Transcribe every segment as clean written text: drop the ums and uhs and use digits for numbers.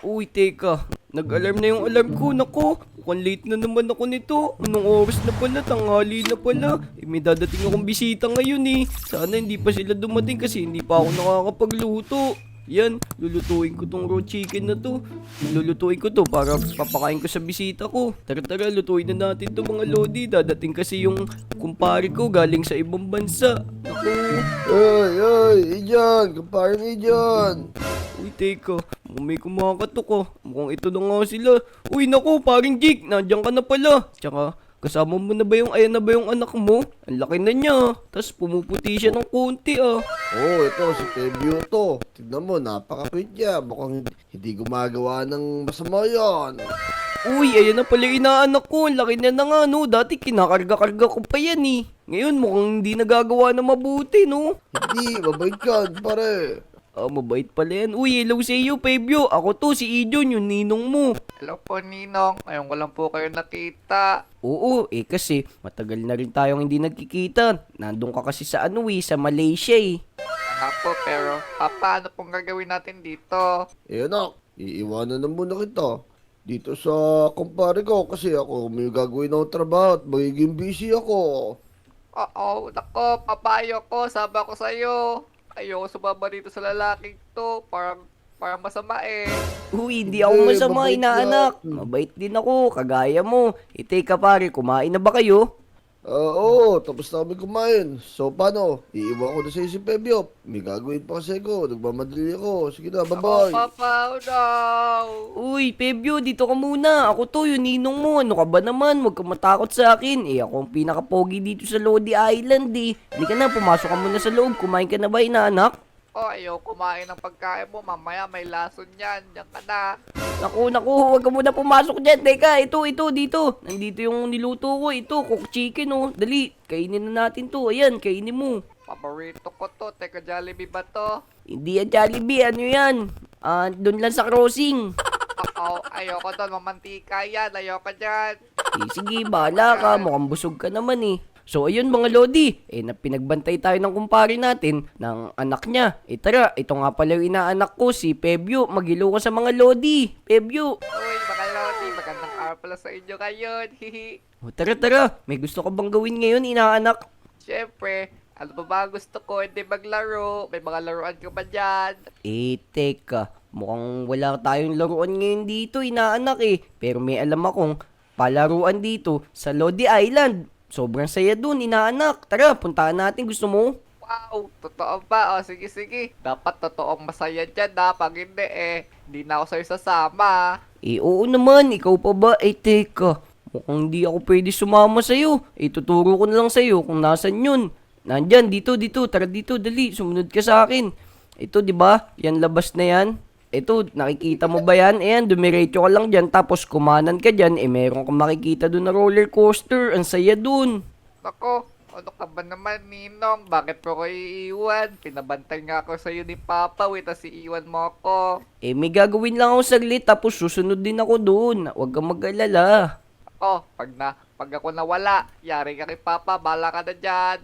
Uy, teka. Nag-alarm na yung alarm ko. Nako, mukhang late na naman ako nito. Anong oras na pala? Tanghali na pala. May dadating akong bisita ngayon eh. Sana hindi pa sila dumating kasi hindi pa ako nakakapagluto. Yan, lulutuin ko tong raw chicken na to. Lulutuin ko to para papakain ko sa bisita ko. Tara tara, lutuin na natin to mga lodi. Dadating kasi yung kumpare ko galing sa ibang bansa. Ako. Ijan, kaparin Ijan. Uy, teka. May kumakatok oh. Mukhang ito na nga sila. Uy, naku, paring Jake. Nandiyan ka na pala. Tsaka, kasama mo na ba yung, ayan na ba yung anak mo? Ang laki na niya. Tapos pumuputi siya ng konti ah. Ito si Febio to. Tignan mo, napaka-cute niya. Mukhang hindi gumagawa ng masama yan. Uy, ayan na pala yung inaanak ko. Ang laki na nga no. Dati kinakarga-karga ko pa yan eh. Ngayon mukhang hindi nagagawa na mabuti no. Hindi, mabait ka, pare. Mabait pala yan. Uy, hello sa iyo, Febio. Ako to, si Ijon, yung ninong mo. Hello po, Ninong. Ngayon ko lang po kayo nakita. Oo, kasi matagal na rin tayong hindi nagkikita. Nandun ka kasi sa sa Malaysia eh. Nga po, pero paano pong gagawin natin dito? Anak, iiwanan na muna kita. Dito sa kumpare ko kasi ako may gagawin ng trabaho at magiging busy ako. Oo, nako, papayo ko, saba ko sa'yo. Ayoko sumama dito sa lalaking to, parang masama eh. Uy, hindi ako masama, mabait inaanak. yan. Mabait din ako, kagaya mo. Teka pare, kumain na ba kayo? Oo, tapos na kami kumain. So, paano? Iiwan ko na sa si Febio. May gagawin pa kasi ako. Nagmamadali ako. Sige na, bye-bye. Papa, no! Uy, Febio, dito ka muna. Ako to, yung ninong mo. Ano ka ba naman? Huwag ka matakot sa akin. Ako ang pinaka-pogi dito sa Lodi Island eh. Hindi ka na, pumasok ka muna sa loob. Kumain ka na ba, inaanak? Ayoko kumain ng pagkain mo. Mamaya may lason yan. Diyan ka na. Naku, huwag ka muna pumasok dyan. Teka, ito, dito. Nandito yung niluto ko. Ito, cook chicken oh. Dali, kainin na natin to. Ayan, kainin mo. Paborito ko to. Teka, Jollibee ba to? Hindi yan Jollibee, ano yan? Doon lang sa crossing. Oo, ayoko doon. Mamantika yan. Ayoko dyan. Sige, bahala ka. Mukhang busog ka naman eh. So, ayun mga Lodi. Pinagbantay tayo ng kumpare natin ng anak niya. Tara, ito nga pala yung inaanak ko, si Febio. Magilo ka sa mga Lodi. Febio. Uy, mga lodi. Magandang araw pala sa inyo ngayon. Hihi. Tara. May gusto ka bang gawin ngayon, inaanak? Siyempre, ano pa ba gusto ko? Hindi maglaro. May mga laruan ka ba dyan? Teka. Mukhang wala tayong laruan ngayon dito, inaanak eh. Pero may alam akong palaruan dito sa Lodi Island. Sobrang saya dun, inaanak. Tara, puntahan natin. Gusto mo? Wow, totoo ba? O, sige. Dapat totoong masaya dyan ha. Pag hindi hindi na ako sa'yo sasama. Oo naman. Ikaw pa ba? Teka. Mukhang hindi ako pwede sumama sa'yo. Tuturo ko na lang sa'yo kung nasan yun. Nandyan, dito. Tara dito, dali. Sumunod ka sa akin. Ito, di ba? Yan, labas na yan. Ito, nakikita mo ba yan? Ayan, dumiretso ka lang dyan, tapos kumanan ka dyan, meron kang makikita dun na roller coaster. Ang saya dun. Nako, ano ka ba naman, Ninong? Bakit po ko iiwan? Pinabantay nga ako sa'yo ni Papa, tas iiwan mo ako. May gagawin lang ako saglit, tapos susunod din ako dun. Huwag kang mag-alala. Ako, pag ako nawala, yari ka kay Papa, bala ka na dyan.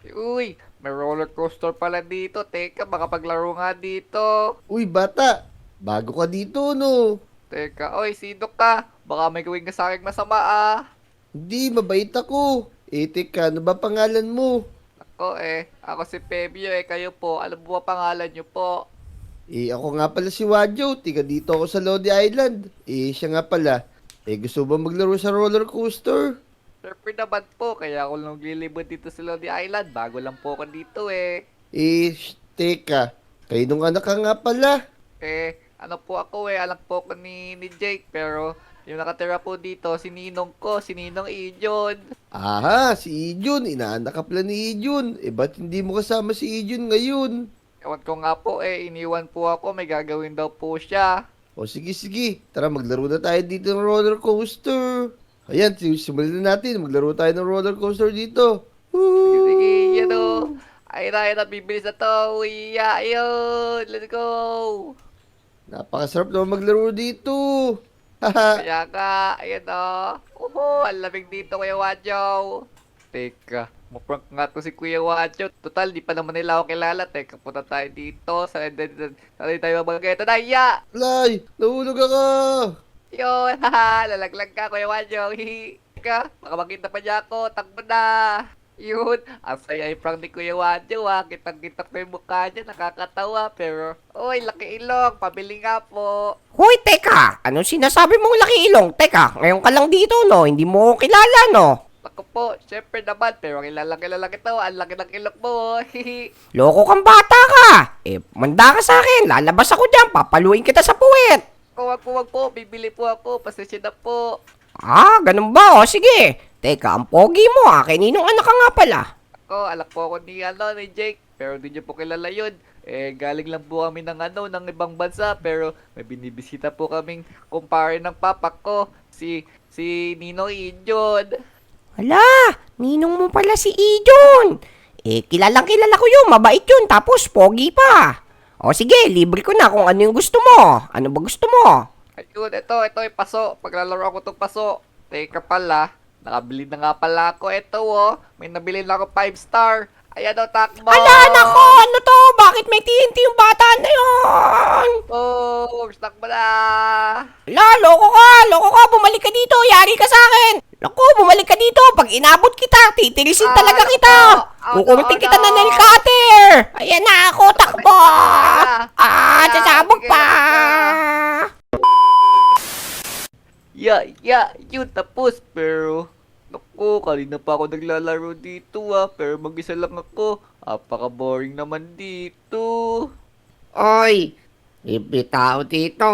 Uy, may roller coaster pala dito. Teka, makapaglaro nga dito. Uy, bata. Bago ka dito, no? Teka, oy, sino ka? Baka may gawin ka sa akin masama ah. Hindi, mabait ako. Teka, ano ba pangalan mo? Ako si Febio kayo po. Ano po ba pangalan nyo po? Ako nga pala si Wadjo. Tiga dito ako sa Lodi Island. Siya nga pala. Gusto ba maglaro sa roller coaster? Siyempre naman po, kaya ako lang naglilibot dito sa Lodi Island. Bago lang po ako dito Teka. Kayo nung anak ka nga pala. Ano po ako anak po ko ni Jake. Pero yung nakatira po dito, si Ninong ko, si Ninong Ijon. Aha, si Ijun. Inaanak ka pala ni Ijun. Ba't hindi mo kasama si Ijun ngayon? Ewan ko nga po iniwan po ako, may gagawin daw po siya. O sige. Tara, maglaro na tayo dito ng roller coaster. Ayan, simulan na natin. Maglaro tayo ng roller coaster dito. Sige, yan o. Ayun na, bibilis na to. Uy, ayun. Let's go. Napakasarap naman maglaro dito. Haha. Kaya ka, ayan o. Ang lamig dito, Kuya Wadjo. Teka, Maprank nga to si Kuya Wancho. Total, di pa naman nila ako kilala. Teka, punta tayo dito. Saan tayo mabagay? Ito na, ya! Lay, nahulog ako! Yun, haha, lalaglag ka, Kuya Wancho. Hihi ka, baka makita pa niya ako. Takbo na! Yun, ang saya yung prank ni Kuya Wancho, ha. Kitang-kita ko yung mukha niya, nakakatawa. Pero, oy, laki ilong, pabili nga po. Hoy, teka! Anong sinasabi mong laki ilong? Teka, ngayon ka lang dito, no? Hindi mo ko kilala, no? Ako po, syempre naman, pero kilala kita, ang laki ng ilong mo. Hihi. Loko kang bata ka! Manda ka sa akin! Lalabas ako dyan! Papaluin kita sa puwet! Wag po, bibili po ako, pasensya na po. Ah, ganun ba? O, sige! Teka, ang pogi mo, Kininong anak ka nga pala? Alam po ako ni Jake, pero hindi niyo po kilala yun. Galing lang po kami ng ibang bansa, pero may binibisita po kaming kumpare ng papa ko, si Ninong Ijon. Hala, ninong mo pala si Ijon. Kilalang kilala ko yun, mabait yun, tapos pogi pa. O sige, libre ko na kung ano yung gusto mo. Ano ba gusto mo? Ayun, ito yung paso. Paglalaro ako itong paso. Teka pala, nakabili na nga pala ako. Ito may nabili na ako 5-star. Ayan takbo. Ala, nako, ano to? Bakit may TNT yung bata na yun? Oh, takbo na. Ala, loko ka, bumalik ka dito, yari ka sa akin. Naku, bumalik ka dito, pag inabot kita, titirisin talaga kita. Kukurutin kita na nail cutter. Ayan na ako, takbo. Sasabog pa. Yun, tapos. Pero, naku, kanina pa ako naglalaro dito pero mag-isa lang ako. Apaka-boring naman dito. Oy, libre tao dito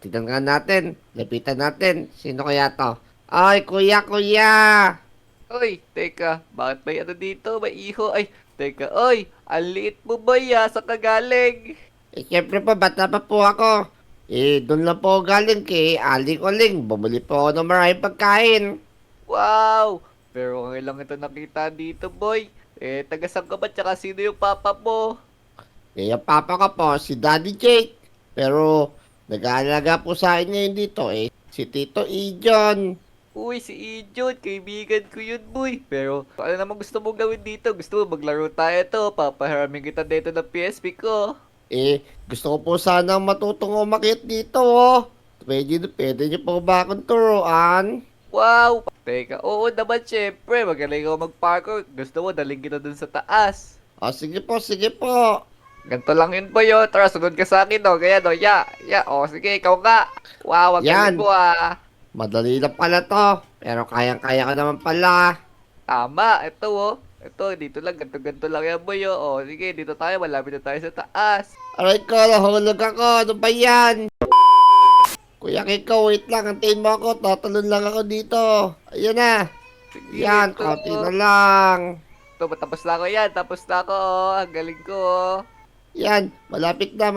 Tignan nga natin, lapitan natin. Sino kaya to? Ay, kuya! Oy, teka, bakit may ano dito? May iho. Ay, teka, oy, ang liit mo ba sa kagaling? Siyempre pa, bata pa po ako. Doon lang po galing kay Aling Oling. Bumili po ako ng maraming pagkain. Wow! Pero ngayon lang ito nakita dito, boy. Taga-saan ka ba tsaka sino yung papa mo? Yung papa ko po, si Daddy Jake. Pero, nag-aalaga po sa akin ngayon dito si Tito Ijon. Uy, si Ijon, kaibigan ko yun, boy. Pero, ano naman gusto mo gawin dito? Gusto mo maglaro tayo to? Papaharaming kita dito ng PSP ko. Gusto ko po sana matutong umakyat dito Pwede niyo po ba akong turuan? Wow! Teka, oo naman, syempre. Magaling ako mag-parkour. Gusto mo, daling kita dun sa taas. Sige po. Ganto lang yun, boy, Tara, sunod ka sa akin, Kaya, sige, ikaw nga. Wow, wag Yan. mo, Madali lang pala to. Pero kayang-kaya ka naman pala. Tama, ito, Ito, dito lang, ganto lang yan, boy, sige, dito tayo, malapit na tayo sa taas. Aray ko, nahulog ako. Ano ba yan? Kuya Kiko, wait lang. Antayin mo ako. Tatalon lang ako dito. Ayan na. Sige, Yan, ito. konti na lang. Ito, tapos na ako yan, tapos na ako, Ang galing ko, Yan, malapit na.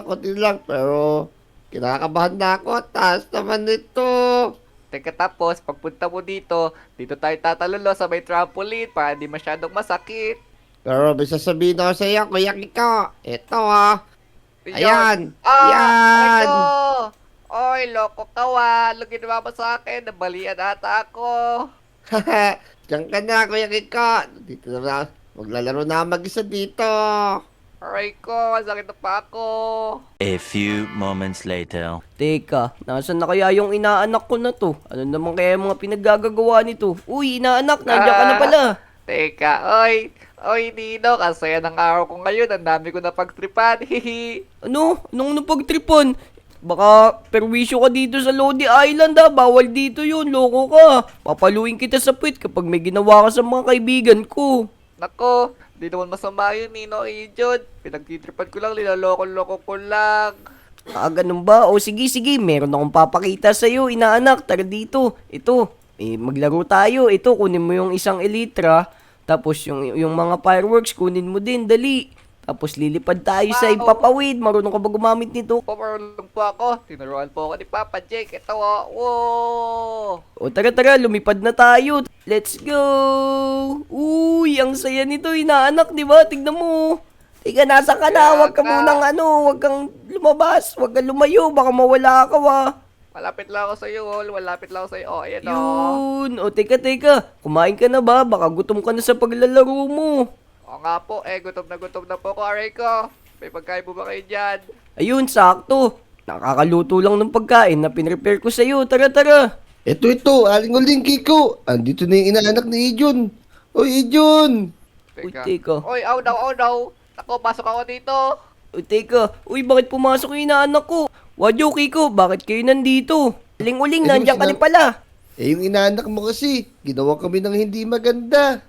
Konti lang. Pero, kinakabahan na ako. Taas naman nito. Teka, tapos, pagpunta mo dito tayo tatalon sa may trampoline para hindi masyadong masakit. Pero, may sasabihin ako sa iyo, Kuya Kiko. Ito Ayan. Ah! Yan. Ako! Oy, loko ka Ano ginawa mo sa akin? Nabalian ata ako. Diyan ka na, Kuya Kiko. Dito na. Maglalaro na mag-isa dito. Aray ko, sakit na pa ako. A few moments later. Teka, nasan na kaya yung inaanak ko na to? Ano naman kaya yung mga pinaggagawa nito? Uy, inaanak, nandiyan ka na pala. Teka, oy, Nino, kasaya ng araw ko ngayon. Ang dami ko na pagtripan, hihi. Ano? Anong napagtripan? Baka perwisyo ka dito sa Lodi Island bawal dito yun, loko ka. Papaluin kita sa puwit kapag may ginawa ka sa mga kaibigan ko. Nako, di naman masama yun, Nino Ijon. Pinagtitripan ko lang, nilaloko-loko ko lang. Ganun ba? O sige, meron akong papakita sa'yo, inaanak, tara dito. Ito, maglaro tayo. Ito, kunin mo yung isang elytra. Tapos yung mga fireworks, kunin mo din, dali. Tapos lilipad tayo sa Wow. ipapawid. Marunong ka ba gumamit nito? Pumarulong po ako. Tinuruan po ako ni Papa Jake. Ito, wow! O tara, lumipad na tayo. Let's go! Uy, ang saya nito, inaanak, di ba? Tignan mo. Tiga, nasa ka na? Huwag ka munang wag kang lumabas. Huwag kang lumayo, baka mawala ka Malapit lang ako sa'yo, malapit lang ako sa'yo. Oh, ayan o. Yun. O, teka. Kumain ka na ba? Baka gutom ka na sa paglalaro mo. Oo nga po, gutom na po ako, aray ko. May pagkain po ba kayo dyan? Ayun, sakto. Nakakaluto lang ng pagkain na pinrepare ko sa'yo. Tara. Ito, aling uling Kiko. Andito na yung inaanak ni Ijon. Oy, Ijon! Uy, teka. Oy, oh no. Ako, pasok ako dito. O, teka. Uy, bakit pumasok yung inaanak ko? Wadyo, Kiko, bakit kayo nandito? Uling-uling, Eh, nandiyan ka sina- rin pala. Yung inaanak mo kasi, ginawa kami ng hindi maganda.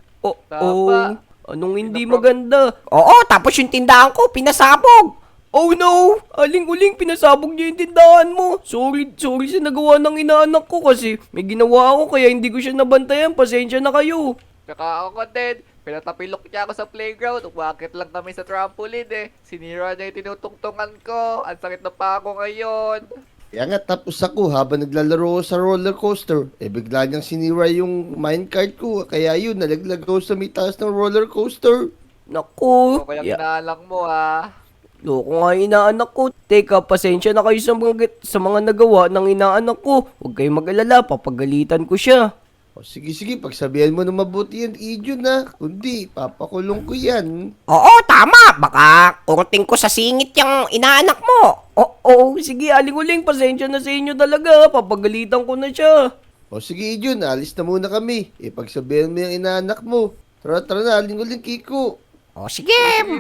Tama. Anong hindi maganda? Oo, tapos yung tindahan ko, pinasabog. Oh no! Aling-uling, pinasabog niya yung tindahan mo. Sorry sa nagawa ng inaanak ko kasi may ginawa ako kaya hindi ko siya nabantayan. Pasensya na kayo. Tsaka ako din, pinatapilok niya ako sa playground. Umakit lang kami sa trampoline Sinira niya yung tinutungtungan ko. Ang sakit na pa ako ngayon. Kaya nga tapos ako habang naglalaro ako sa roller coaster, bigla niyang sinira yung minecart ko. Kaya yun, nalaglag ako sa may taas ng roller coaster. Naku. Ako kaya kinalang mo Loko nga yung inaanak ko. Teka, pasensya na kayo sa mga nagawa ng inaanak ko. Huwag kayong mag-alala, papagalitan ko siya. O sige, pagsabihan mo na mabuti yan, Ijon na. Kundi, papakulong ko yan. Oo, tama. Baka kuruting ko sa singit yung inaanak mo. Oo, sige, aling-uling, pasensya na sa inyo talaga. Papagalitan ko na siya. O sige, Ijon, alis na muna kami. Pagsabihan mo yung inaanak mo. Tara na, aling uling Kiko. O sige,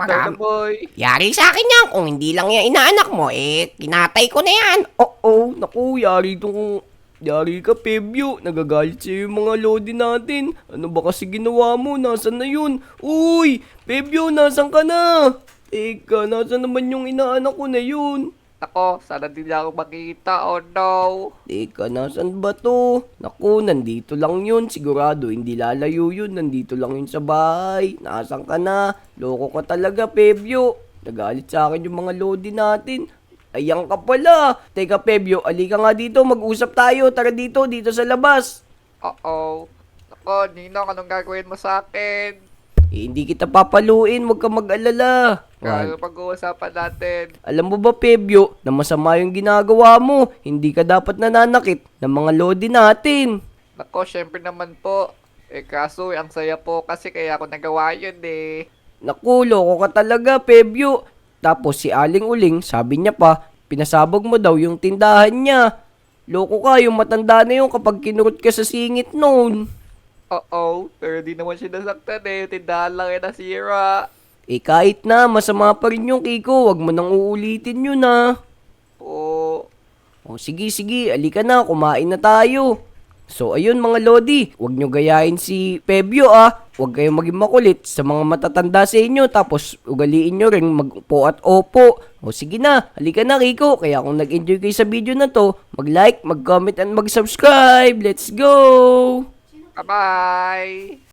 Tata boy. yari sa akin yan. Kung hindi lang yung inaanak mo, tinatay ko na yan. Oo, naku, yari ka, Pebyo. Nagagalit sa'yo yung mga lodi natin. Ano ba kasi ginawa mo? Nasaan na yun? Uy, Pebyo, nasan ka na? Teka, nasan naman yung inaanak ko na yun? Ako, sana din niya ako makita. Oh no. Teka, nasan ba to? Naku, nandito lang yun. Sigurado, hindi lalayo yun. Nandito lang yun sa bahay. Nasan ka na? Loko ka talaga, Pebyo. Nagalit sa akin yung mga lodi natin. Ayan ka pala. Teka, Pebyo, alika nga dito. Mag-usap tayo. Tara dito sa labas. Ako, Ninong, anong gagawin mo sa akin? Hindi kita papaluin. Huwag ka mag-alala. Kaya pag-uusapan natin. Alam mo ba, Pebyo, na masama yung ginagawa mo. Hindi ka dapat nananakit ng mga lodi natin. Nako, syempre naman po. Kaso, ang saya po kasi kaya ako nagawa yun Naku, loko ka talaga, Pebyo. Tapos si Aling Uling, sabi niya pa, pinasabog mo daw yung tindahan niya. Loko ka, yung matanda na yun kapag kinurot ka sa singit noon. Oo, pero di naman siya nasaktan yung tindahan lang nasira. Kahit na, masama pa rin yung Kiko. Huwag mo nang uulitin yun Oo. O sige, alika na, kumain na tayo. So ayun mga lodi, huwag nyo gayahin si Pebyo Huwag kayong maging makulit sa mga matatanda sa inyo. Tapos ugaliin nyo rin magpo at opo. O sige na, halika na Kiko. Kaya kung nag-enjoy kayo sa video na to, mag-like, mag-comment, and mag-subscribe. Let's go! Bye-bye!